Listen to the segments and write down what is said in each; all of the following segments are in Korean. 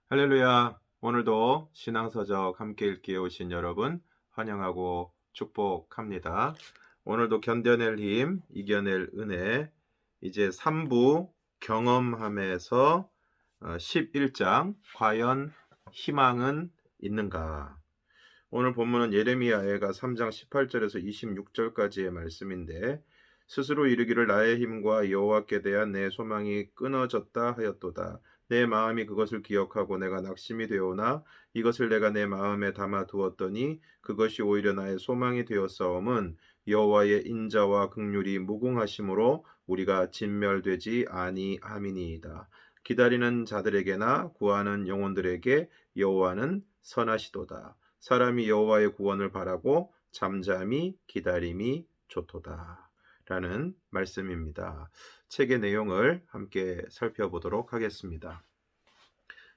할렐루야. 오늘도 신앙서적 함께 읽기에 오신 여러분 환영하고 축복합니다. 오늘도 견뎌낼 힘, 이겨낼 은혜, 이제 3부 경험함에서 11장 과연 희망은 있는가? 오늘 본문은 예레미야 애가 3장 18절에서 26절까지의 말씀인데, 스스로 이르기를 나의 힘과 여호와께 대한 내 소망이 끊어졌다 하였도다. 내 마음이 그것을 기억하고 내가 낙심이 되오나 이것을 내가 내 마음에 담아 두었더니 그것이 오히려 나의 소망이 되었사옴은 여호와의 인자와 긍휼이 무궁하심으로 우리가 진멸되지 아니함이니이다. 기다리는 자들에게나 구하는 영혼들에게 여호와는 선하시도다. 사람이 여호와의 구원을 바라고 잠잠히 기다림이 좋도다. 라는 말씀입니다. 책의 내용을 함께 살펴보도록 하겠습니다.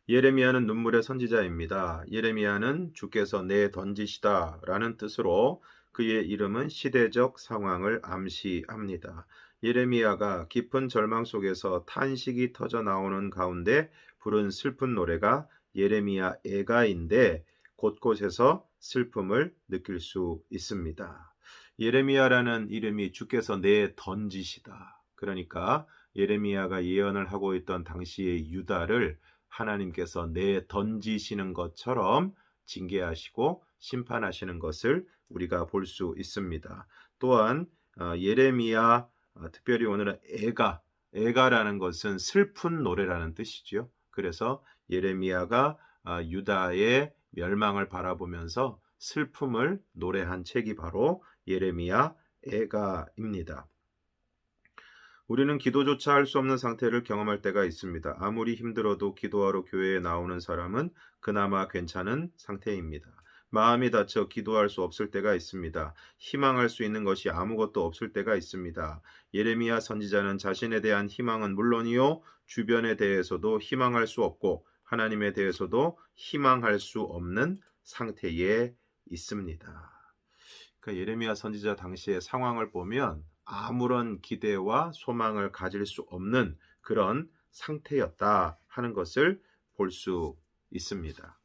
예레미야는 눈물의 선지자입니다. 예레미야는 주께서 내던지시다 라는 뜻으로 그의 이름은 시대적 상황을 암시합니다. 예레미야가 깊은 절망 속에서 탄식이 터져 나오는 가운데 부른 슬픈 노래가 예레미야 애가인데 곳곳에서 슬픔을 느낄 수 있습니다. 예레미야라는 이름이 주께서 내던지시다. 그러니까 예레미야가 예언을 하고 있던 당시의 유다를 하나님께서 내던지시는 것처럼 징계하시고 심판하시는 것을 우리가 볼 수 있습니다. 또한 예레미야, 특별히 오늘은 애가라는 것은 슬픈 노래라는 뜻이죠. 그래서 예레미야가 유다의 멸망을 바라보면서 슬픔을 노래한 책이 바로 예레미야 애가입니다. 우리는 기도조차 할 수 없는 상태를 경험할 때가 있습니다. 아무리 힘들어도 기도하러 교회에 나오는 사람은 그나마 괜찮은 상태입니다. 마음이 다쳐 기도할 수 없을 때가 있습니다. 희망할 수 있는 것이 아무것도 없을 때가 있습니다. 예레미야 선지자는 자신에 대한 희망은 물론이요, 주변에 대해서도 희망할 수 없고 하나님에 대해서도 희망할 수 없는 상태에 있습니다. 그러니까 예레미야 선지자 당시의 상황을 보면 아무런 기대와 소망을 가질 수 없는 그런 상태였다 하는 것을 볼 수 있습니다.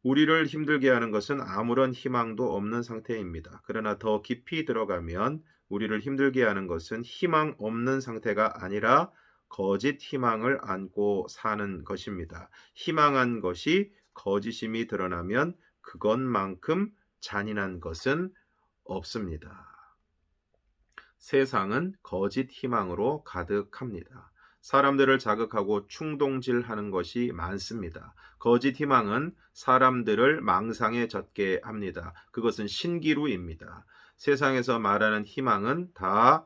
우리를 힘들게 하는 것은 아무런 희망도 없는 상태입니다. 그러나 더 깊이 들어가면 우리를 힘들게 하는 것은 희망 없는 상태가 아니라 거짓 희망을 안고 사는 것입니다. 희망한 것이 거짓임이 드러나면 그것만큼 잔인한 것은 없습니다. 세상은 거짓 희망으로 가득합니다. 사람들을 자극하고 충동질하는 것이 많습니다. 거짓 희망은 사람들을 망상에 젖게 합니다. 그것은 신기루입니다. 세상에서 말하는 희망은 다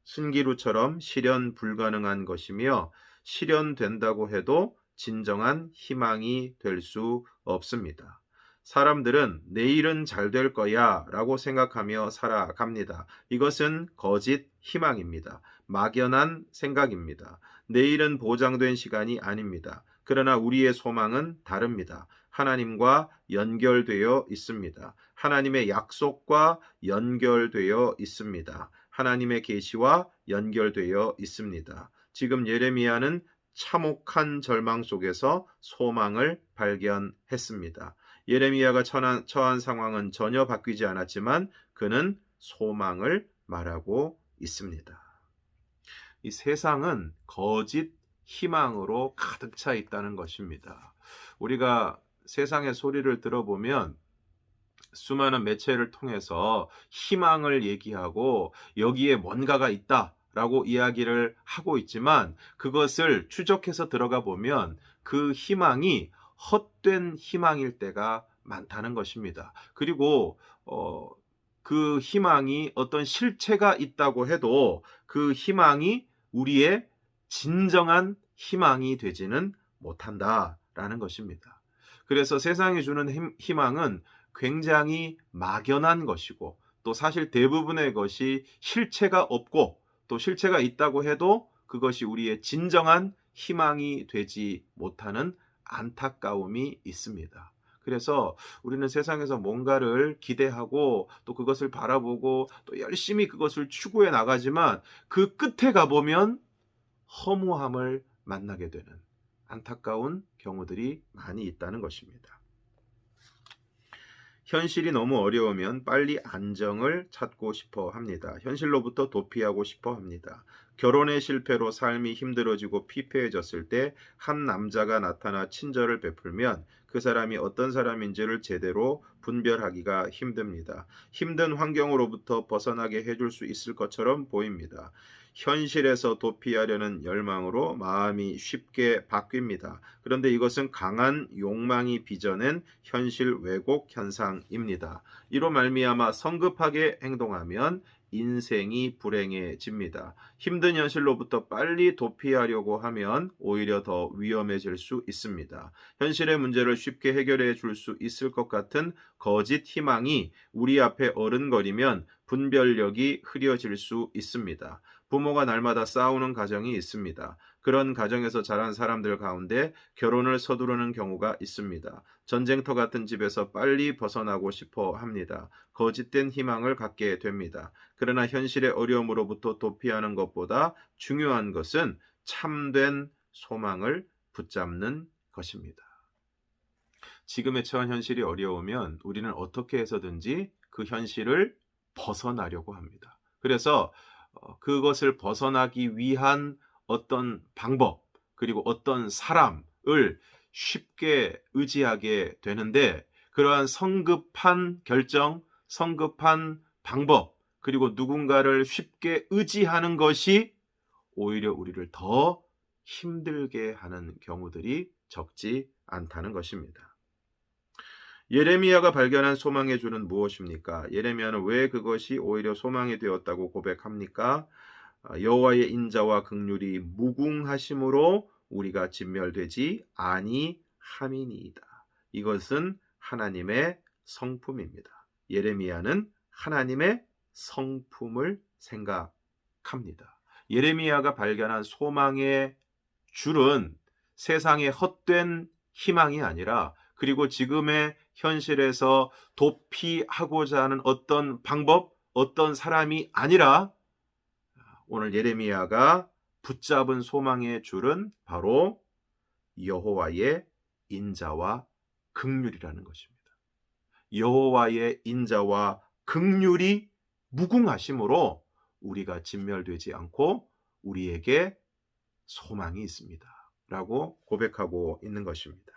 신기루처럼 실현 불가능한 것이며 실현된다고 해도 진정한 희망이 될 수 없습니다. 사람들은 내일은 잘 될 거야 라고 생각하며 살아갑니다. 이것은 거짓 희망입니다. 막연한 생각입니다. 내일은 보장된 시간이 아닙니다. 그러나 우리의 소망은 다릅니다. 하나님과 연결되어 있습니다. 하나님의 약속과 연결되어 있습니다. 하나님의 계시와 연결되어 있습니다. 지금 예레미야는 참혹한 절망 속에서 소망을 발견했습니다. 예레미야가 처한 상황은 전혀 바뀌지 않았지만 그는 소망을 말하고 있습니다. 이 세상은 거짓 희망으로 가득 차 있다는 것입니다. 우리가 세상의 소리를 들어보면 수많은 매체를 통해서 희망을 얘기하고 여기에 뭔가가 있다라고 이야기를 하고 있지만 그것을 추적해서 들어가 보면 그 희망이 헛된 희망일 때가 많다는 것입니다. 그리고 그 희망이 어떤 실체가 있다고 해도 그 희망이 우리의 진정한 희망이 되지는 못한다라는 것입니다. 그래서 세상이 주는 희망은 굉장히 막연한 것이고 또 사실 대부분의 것이 실체가 없고 또 실체가 있다고 해도 그것이 우리의 진정한 희망이 되지 못하는 안타까움이 있습니다. 그래서 우리는 세상에서 뭔가를 기대하고 또 그것을 바라보고 또 열심히 그것을 추구해 나가지만 그 끝에 가보면 허무함을 만나게 되는 안타까운 경우들이 많이 있다는 것입니다. 현실이 너무 어려우면 빨리 안정을 찾고 싶어 합니다. 현실로부터 도피하고 싶어 합니다. 결혼의 실패로 삶이 힘들어지고 피폐해졌을 때 한 남자가 나타나 친절을 베풀면 그 사람이 어떤 사람인지를 제대로 분별하기가 힘듭니다. 힘든 환경으로부터 벗어나게 해줄 수 있을 것처럼 보입니다. 현실에서 도피하려는 열망으로 마음이 쉽게 바뀝니다. 그런데 이것은 강한 욕망이 빚어낸 현실 왜곡 현상입니다. 이로 말미암아 성급하게 행동하면 인생이 불행해집니다. 힘든 현실로부터 빨리 도피하려고 하면 오히려 더 위험해질 수 있습니다. 현실의 문제를 쉽게 해결해 줄 수 있을 것 같은 거짓 희망이 우리 앞에 어른거리면 분별력이 흐려질 수 있습니다. 부모가 날마다 싸우는 가정이 있습니다. 그런 가정에서 자란 사람들 가운데 결혼을 서두르는 경우가 있습니다. 전쟁터 같은 집에서 빨리 벗어나고 싶어 합니다. 거짓된 희망을 갖게 됩니다. 그러나 현실의 어려움으로부터 도피하는 것보다 중요한 것은 참된 소망을 붙잡는 것입니다. 지금의 처한 현실이 어려우면 우리는 어떻게 해서든지 그 현실을 벗어나려고 합니다. 그래서 그것을 벗어나기 위한 어떤 방법, 그리고 어떤 사람을 쉽게 의지하게 되는데, 그러한 성급한 결정, 성급한 방법, 그리고 누군가를 쉽게 의지하는 것이 오히려 우리를 더 힘들게 하는 경우들이 적지 않다는 것입니다. 예레미야가 발견한 소망의 줄은 무엇입니까? 예레미야는 왜 그것이 오히려 소망이 되었다고 고백합니까? 여호와의 인자와 긍휼이 무궁하심으로 우리가 진멸되지 아니함이니이다. 이것은 하나님의 성품입니다. 예레미야는 하나님의 성품을 생각합니다. 예레미야가 발견한 소망의 줄은 세상의 헛된 희망이 아니라, 그리고 지금의 현실에서 도피하고자 하는 어떤 방법, 어떤 사람이 아니라, 오늘 예레미야가 붙잡은 소망의 줄은 바로 여호와의 인자와 긍휼이라는 것입니다. 여호와의 인자와 긍휼이 무궁하심으로 우리가 진멸되지 않고 우리에게 소망이 있습니다. 라고 고백하고 있는 것입니다.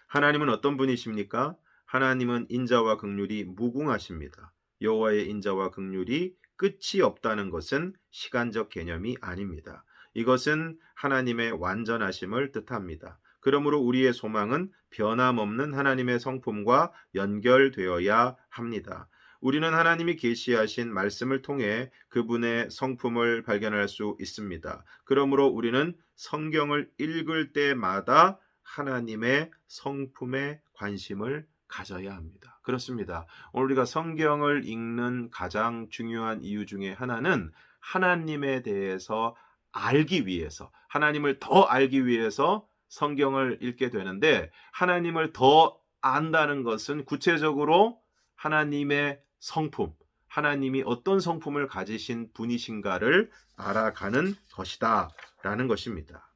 하나님은 어떤 분이십니까? 하나님은 인자와 긍휼이 무궁하십니다. 여호와의 인자와 긍휼이 끝이 없다는 것은 시간적 개념이 아닙니다. 이것은 하나님의 완전하심을 뜻합니다. 그러므로 우리의 소망은 변함없는 하나님의 성품과 연결되어야 합니다. 우리는 하나님이 계시하신 말씀을 통해 그분의 성품을 발견할 수 있습니다. 그러므로 우리는 성경을 읽을 때마다 하나님의 성품에 관심을 가져야 합니다. 그렇습니다. 오늘 우리가 성경을 읽는 가장 중요한 이유 중에 하나는 하나님에 대해서 알기 위해서, 하나님을 더 알기 위해서 성경을 읽게 되는데, 하나님을 더 안다는 것은 구체적으로 하나님의 성품, 하나님이 어떤 성품을 가지신 분이신가를 알아가는 것이다 라는 것입니다.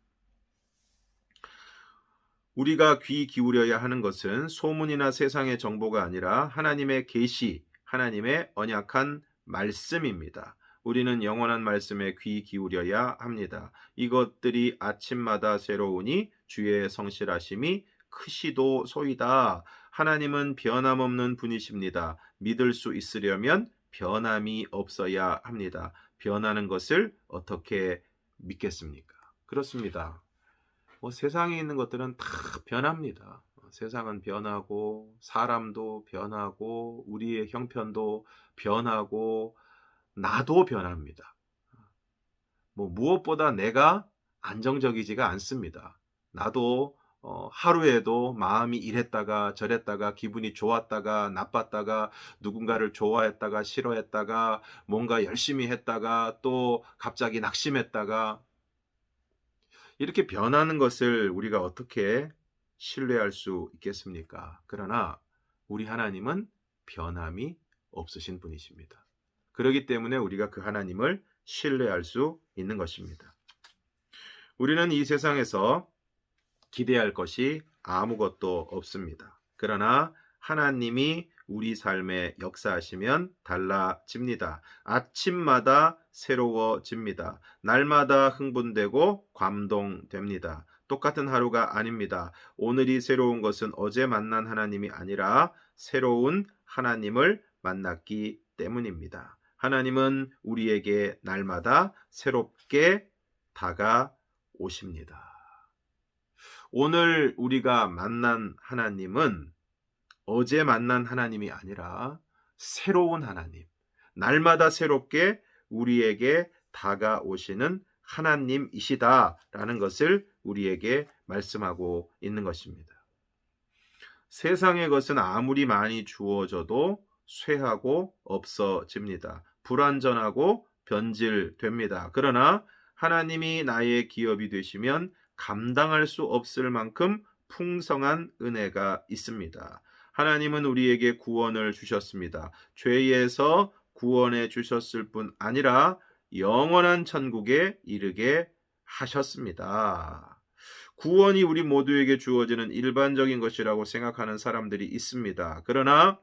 우리가 귀 기울여야 하는 것은 소문이나 세상의 정보가 아니라 하나님의 계시, 하나님의 언약한 말씀입니다. 우리는 영원한 말씀에 귀 기울여야 합니다. 이것들이 아침마다 새로우니 주의 성실하심이 크시도소이다. 하나님은 변함없는 분이십니다. 믿을 수 있으려면 변함이 없어야 합니다. 변하는 것을 어떻게 믿겠습니까? 그렇습니다. 세상에 있는 것들은 다 변합니다. 세상은 변하고, 사람도 변하고, 우리의 형편도 변하고, 나도 변합니다. 무엇보다 내가 안정적이지가 않습니다. 나도 하루에도 마음이 이랬다가 저랬다가, 기분이 좋았다가 나빴다가, 누군가를 좋아했다가 싫어했다가, 뭔가 열심히 했다가 또 갑자기 낙심했다가, 이렇게 변하는 것을 우리가 어떻게 신뢰할 수 있겠습니까? 그러나 우리 하나님은 변함이 없으신 분이십니다. 그렇기 때문에 우리가 그 하나님을 신뢰할 수 있는 것입니다. 우리는 이 세상에서 기대할 것이 아무것도 없습니다. 그러나 하나님이 우리 삶에 역사하시면 달라집니다. 아침마다 새로워집니다. 날마다 흥분되고 감동됩니다. 똑같은 하루가 아닙니다. 오늘이 새로운 것은 어제 만난 하나님이 아니라 새로운 하나님을 만났기 때문입니다. 하나님은 우리에게 날마다 새롭게 다가오십니다. 오늘 우리가 만난 하나님은 어제 만난 하나님이 아니라 새로운 하나님, 날마다 새롭게 우리에게 다가오시는 하나님이시다라는 것을 우리에게 말씀하고 있는 것입니다. 세상의 것은 아무리 많이 주어져도 쇠하고 없어집니다. 불완전하고 변질됩니다. 그러나 하나님이 나의 기업이 되시면 감당할 수 없을 만큼 풍성한 은혜가 있습니다. 하나님은 우리에게 구원을 주셨습니다. 죄에서 구원해 주셨을 뿐 아니라 영원한 천국에 이르게 하셨습니다. 구원이 우리 모두에게 주어지는 일반적인 것이라고 생각하는 사람들이 있습니다. 그러나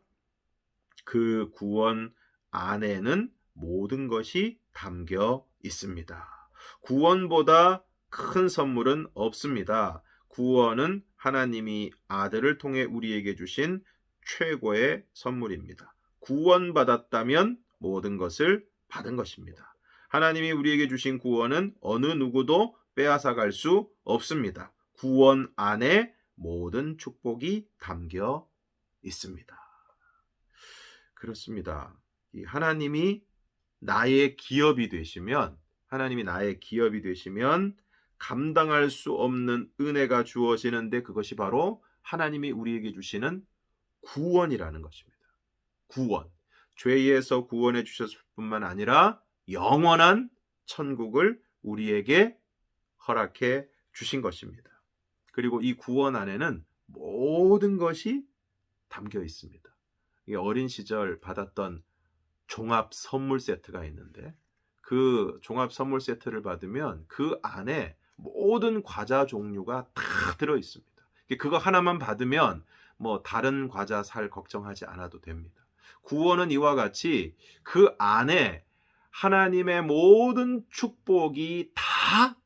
그 구원 안에는 모든 것이 담겨 있습니다. 구원보다 큰 선물은 없습니다. 구원은 하나님이 아들을 통해 우리에게 주신 최고의 선물입니다. 구원받았다면 모든 것을 받은 것입니다. 하나님이 우리에게 주신 구원은 어느 누구도 빼앗아갈 수 없습니다. 구원 안에 모든 축복이 담겨 있습니다. 그렇습니다. 하나님이 나의 기업이 되시면 감당할 수 없는 은혜가 주어지는데 그것이 바로 하나님이 우리에게 주시는 구원이라는 것입니다. 구원. 죄에서 구원해 주셨을 뿐만 아니라 영원한 천국을 우리에게 허락해 주신 것입니다. 그리고 이 구원 안에는 모든 것이 담겨 있습니다. 어린 시절 받았던 종합 선물 세트가 있는데 그 종합 선물 세트를 받으면 그 안에 모든 과자 종류가 다 들어 있습니다. 그거 하나만 받으면 뭐 다른 과자 살 걱정하지 않아도 됩니다. 구원은 이와 같이 그 안에 하나님의 모든 축복이 다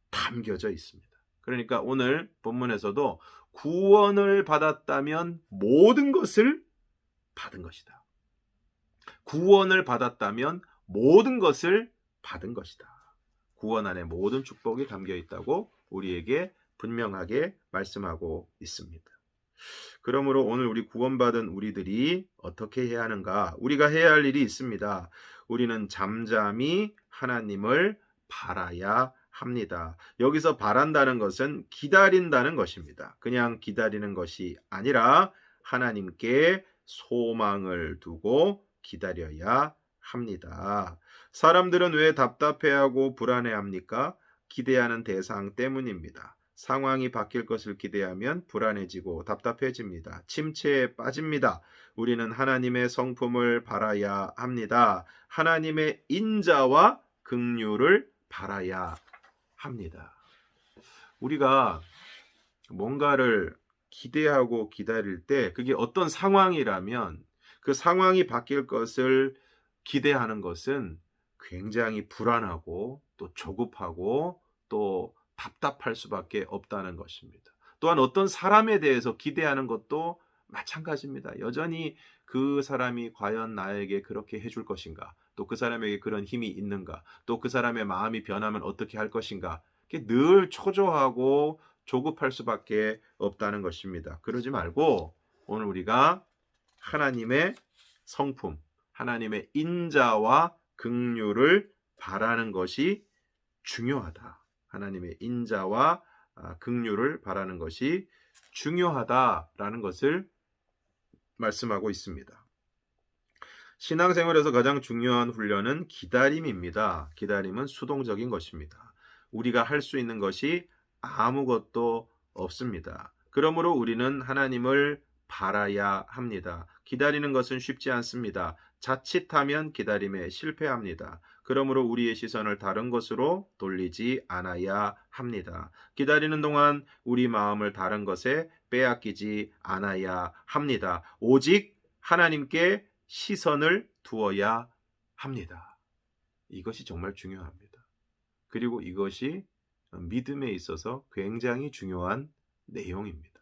담겨져 있습니다. 그러니까 오늘 본문에서도 구원을 받았다면 모든 것을 받은 것이다. 구원을 받았다면 모든 것을 받은 것이다. 구원 안에 모든 축복이 담겨 있다고 우리에게 분명하게 말씀하고 있습니다. 그러므로 오늘 우리 구원받은 우리들이 어떻게 해야 하는가? 우리가 해야 할 일이 있습니다. 우리는 잠잠히 하나님을 바라야 합니다. 여기서 바란다는 것은 기다린다는 것입니다. 그냥 기다리는 것이 아니라 하나님께 소망을 두고 기다려야 합니다. 사람들은 왜 답답해하고 불안해합니까? 기대하는 대상 때문입니다. 상황이 바뀔 것을 기대하면 불안해지고 답답해집니다. 침체에 빠집니다. 우리는 하나님의 성품을 바라야 합니다. 하나님의 인자와 긍휼을 바라야 합니다. 우리가 뭔가를 기대하고 기다릴 때 그게 어떤 상황이라면 그 상황이 바뀔 것을 기대하는 것은 굉장히 불안하고 또 조급하고 또 답답할 수밖에 없다는 것입니다. 또한 어떤 사람에 대해서 기대하는 것도 마찬가지입니다. 여전히 그 사람이 과연 나에게 그렇게 해줄 것인가? 또 그 사람에게 그런 힘이 있는가? 또 그 사람의 마음이 변하면 어떻게 할 것인가? 늘 초조하고 조급할 수밖에 없다는 것입니다. 그러지 말고 오늘 우리가 하나님의 성품, 하나님의 인자와 긍휼을 바라는 것이 중요하다. 하나님의 인자와 긍휼을 바라는 것이 중요하다라는 것을 말씀하고 있습니다. 신앙생활에서 가장 중요한 훈련은 기다림입니다. 기다림은 수동적인 것입니다. 우리가 할 수 있는 것이 아무것도 없습니다. 그러므로 우리는 하나님을 바라야 합니다. 기다리는 것은 쉽지 않습니다. 자칫하면 기다림에 실패합니다. 그러므로 우리의 시선을 다른 것으로 돌리지 않아야 합니다. 기다리는 동안 우리 마음을 다른 것에 빼앗기지 않아야 합니다. 오직 하나님께 시선을 두어야 합니다. 이것이 정말 중요합니다. 그리고 이것이 믿음에 있어서 굉장히 중요한 내용입니다.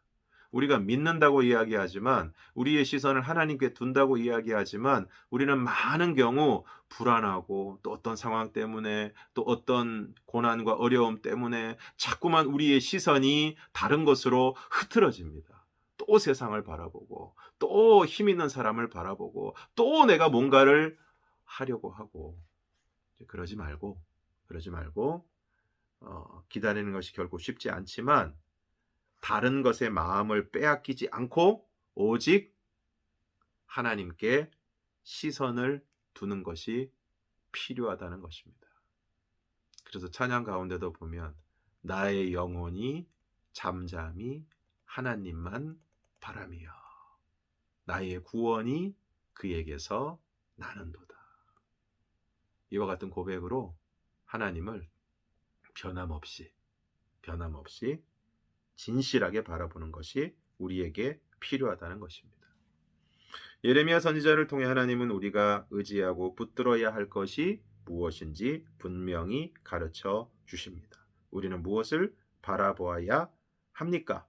우리가 믿는다고 이야기하지만, 우리의 시선을 하나님께 둔다고 이야기하지만, 우리는 많은 경우 불안하고 또 어떤 상황 때문에, 또 어떤 고난과 어려움 때문에 자꾸만 우리의 시선이 다른 것으로 흐트러집니다. 또 세상을 바라보고, 또 힘 있는 사람을 바라보고, 또 내가 뭔가를 하려고 하고. 그러지 말고 기다리는 것이 결코 쉽지 않지만 다른 것에 마음을 빼앗기지 않고 오직 하나님께 시선을 두는 것이 필요하다는 것입니다. 그래서 찬양 가운데도 보면 나의 영혼이 잠잠히 하나님만 바라며 나의 구원이 그에게서 나는도다. 이와 같은 고백으로 하나님을 변함없이 진실하게 바라보는 것이 우리에게 필요하다는 것입니다. 예레미야 선지자를 통해 하나님은 우리가 의지하고 붙들어야 할 것이 무엇인지 분명히 가르쳐 주십니다. 우리는 무엇을 바라보아야 합니까?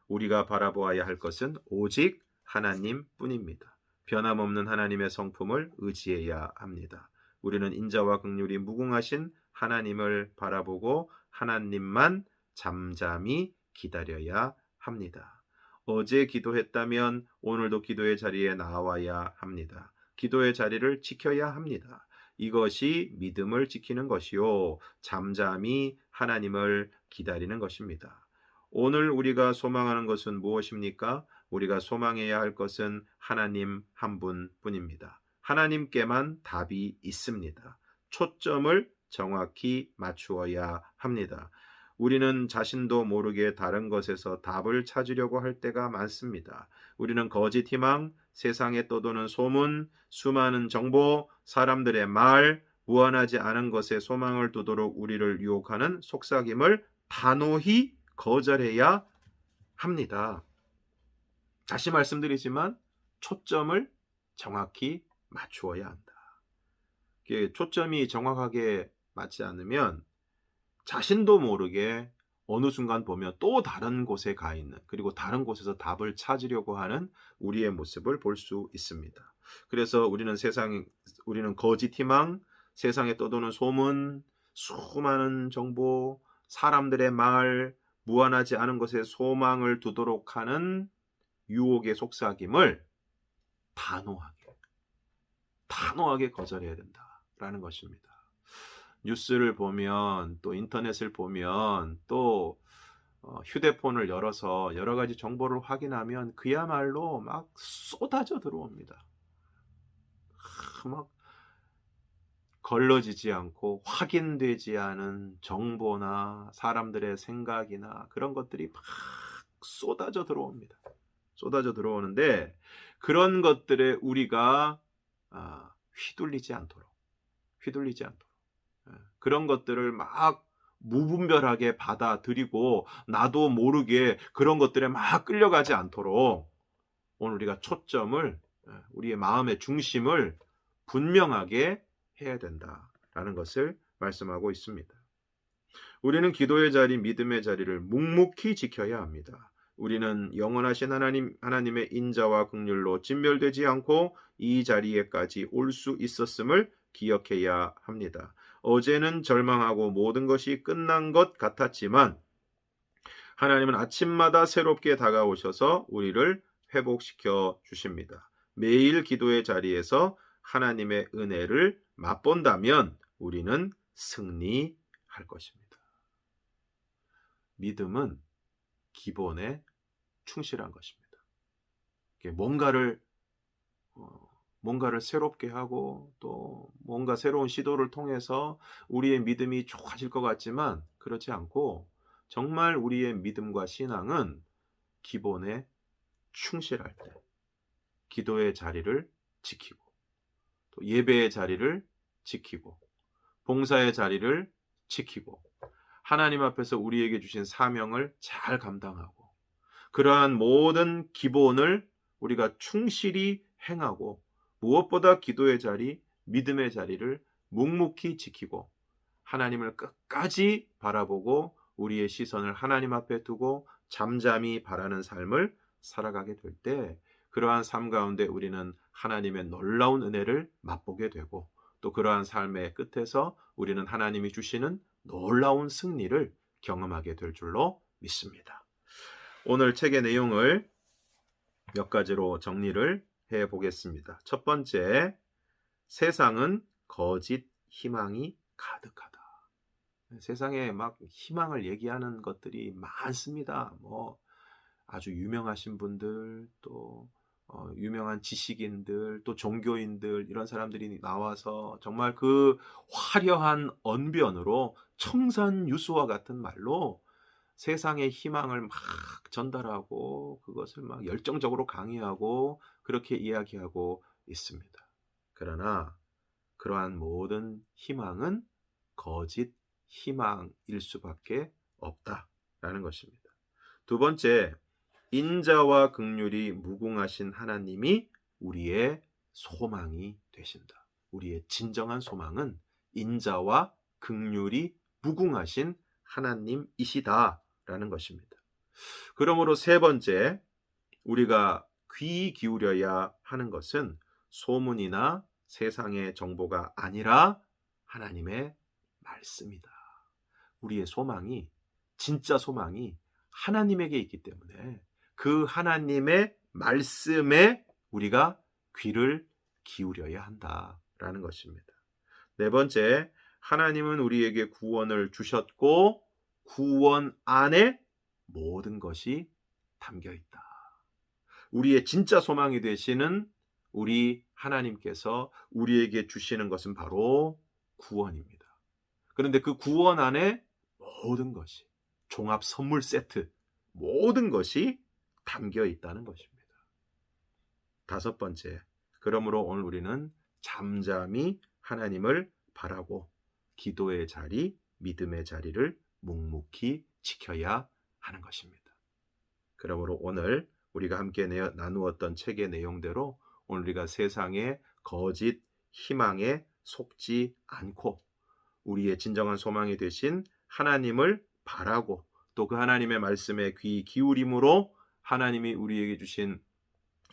우리가 바라보아야 할 것은 오직 하나님뿐입니다. 변함없는 하나님의 성품을 의지해야 합니다. 우리는 인자와 긍휼이 무궁하신 하나님을 바라보고 하나님만 잠잠히 기다려야 합니다. 어제 기도했다면 오늘도 기도의 자리에 나와야 합니다. 기도의 자리를 지켜야 합니다. 이것이 믿음을 지키는 것이요, 잠잠히 하나님을 기다리는 것입니다. 오늘 우리가 소망하는 것은 무엇입니까? 우리가 소망해야 할 것은 하나님 한 분뿐입니다. 하나님께만 답이 있습니다. 초점을 정확히 맞추어야 합니다. 우리는 자신도 모르게 다른 것에서 답을 찾으려고 할 때가 많습니다. 우리는 거짓 희망, 세상에 떠도는 소문, 수많은 정보, 사람들의 말, 무한하지 않은 것에 소망을 두도록 우리를 유혹하는 속삭임을 단호히 거절해야 합니다. 다시 말씀드리지만 초점을 정확히 맞추어야 한다. 초점이 정확하게 맞지 않으면 자신도 모르게 어느 순간 보면 또 다른 곳에 가 있는, 그리고 다른 곳에서 답을 찾으려고 하는 우리의 모습을 볼 수 있습니다. 그래서 우리는 거짓 희망, 세상에 떠도는 소문, 수많은 정보, 사람들의 말, 무한하지 않은 것에 소망을 두도록 하는 유혹의 속삭임을 단호하게 거절해야 된다라는 것입니다. 뉴스를 보면, 또 인터넷을 보면, 또 휴대폰을 열어서 여러 가지 정보를 확인하면 그야말로 막 쏟아져 들어옵니다. 막 걸러지지 않고 확인되지 않은 정보나 사람들의 생각이나 그런 것들이 막 쏟아져 들어옵니다. 쏟아져 들어오는데 그런 것들에 우리가 휘둘리지 않도록 그런 것들을 막 무분별하게 받아들이고 나도 모르게 그런 것들에 막 끌려가지 않도록 오늘 우리가 초점을, 우리의 마음의 중심을 분명하게 해야 된다라는 것을 말씀하고 있습니다. 우리는 기도의 자리, 믿음의 자리를 묵묵히 지켜야 합니다. 우리는 영원하신 하나님의 인자와 긍휼로 진멸되지 않고 이 자리에까지 올 수 있었음을 기억해야 합니다. 어제는 절망하고 모든 것이 끝난 것 같았지만 하나님은 아침마다 새롭게 다가오셔서 우리를 회복시켜 주십니다. 매일 기도의 자리에서 하나님의 은혜를 맛본다면 우리는 승리할 것입니다. 믿음은 기본에 충실한 것입니다. 뭔가를 새롭게 하고 또 뭔가 새로운 시도를 통해서 우리의 믿음이 좋아질 것 같지만 그렇지 않고 정말 우리의 믿음과 신앙은 기본에 충실할 때 기도의 자리를 지키고 또 예배의 자리를 지키고 봉사의 자리를 지키고 하나님 앞에서 우리에게 주신 사명을 잘 감당하고 그러한 모든 기본을 우리가 충실히 행하고 무엇보다 기도의 자리, 믿음의 자리를 묵묵히 지키고 하나님을 끝까지 바라보고 우리의 시선을 하나님 앞에 두고 잠잠히 바라는 삶을 살아가게 될 때 그러한 삶 가운데 우리는 하나님의 놀라운 은혜를 맛보게 되고 또 그러한 삶의 끝에서 우리는 하나님이 주시는 놀라운 승리를 경험하게 될 줄로 믿습니다. 오늘 책의 내용을 몇 가지로 정리를 해 보겠습니다. 첫 번째, 세상은 거짓 희망이 가득하다. 세상에 막 희망을 얘기하는 것들이 많습니다. 뭐 아주 유명하신 분들, 또 유명한 지식인들, 또 종교인들 이런 사람들이 나와서 정말 그 화려한 언변으로 청산유수와 같은 말로 세상의 희망을 막 전달하고 그것을 막 열정적으로 강의하고 그렇게 이야기하고 있습니다. 그러나 그러한 모든 희망은 거짓 희망일 수밖에 없다라는 것입니다. 두 번째, 인자와 긍휼이 무궁하신 하나님이 우리의 소망이 되신다. 우리의 진정한 소망은 인자와 긍휼이 무궁하신 하나님이시다라는 것입니다. 그러므로 세 번째, 우리가 귀 기울여야 하는 것은 소문이나 세상의 정보가 아니라 하나님의 말씀이다. 우리의 소망이, 진짜 소망이 하나님에게 있기 때문에 그 하나님의 말씀에 우리가 귀를 기울여야 한다라는 것입니다. 네 번째, 하나님은 우리에게 구원을 주셨고 구원 안에 모든 것이 담겨 있다. 우리의 진짜 소망이 되시는 우리 하나님께서 우리에게 주시는 것은 바로 구원입니다. 그런데 그 구원 안에 모든 것이, 종합 선물 세트, 모든 것이 담겨 있다는 것입니다. 다섯 번째, 그러므로 오늘 우리는 잠잠히 하나님을 바라고 기도의 자리, 믿음의 자리를 묵묵히 지켜야 하는 것입니다. 그러므로 오늘 우리가 함께 나누었던 책의 내용대로 오늘 우리가 세상의 거짓 희망에 속지 않고 우리의 진정한 소망이 되신 하나님을 바라고 또 그 하나님의 말씀에 귀 기울임으로 하나님이 우리에게 주신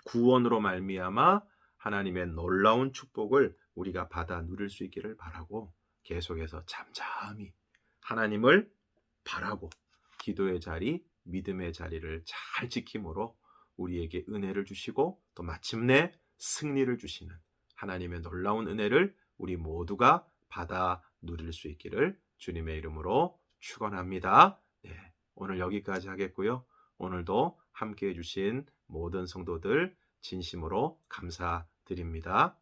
구원으로 말미암아 하나님의 놀라운 축복을 우리가 받아 누릴 수 있기를 바라고 계속해서 잠잠히 하나님을 바라고 기도의 자리, 믿음의 자리를 잘 지킴으로 우리에게 은혜를 주시고 또 마침내 승리를 주시는 하나님의 놀라운 은혜를 우리 모두가 받아 누릴 수 있기를 주님의 이름으로 축원합니다. 네, 오늘 여기까지 하겠고요. 오늘도 함께해 주신 모든 성도들 진심으로 감사드립니다.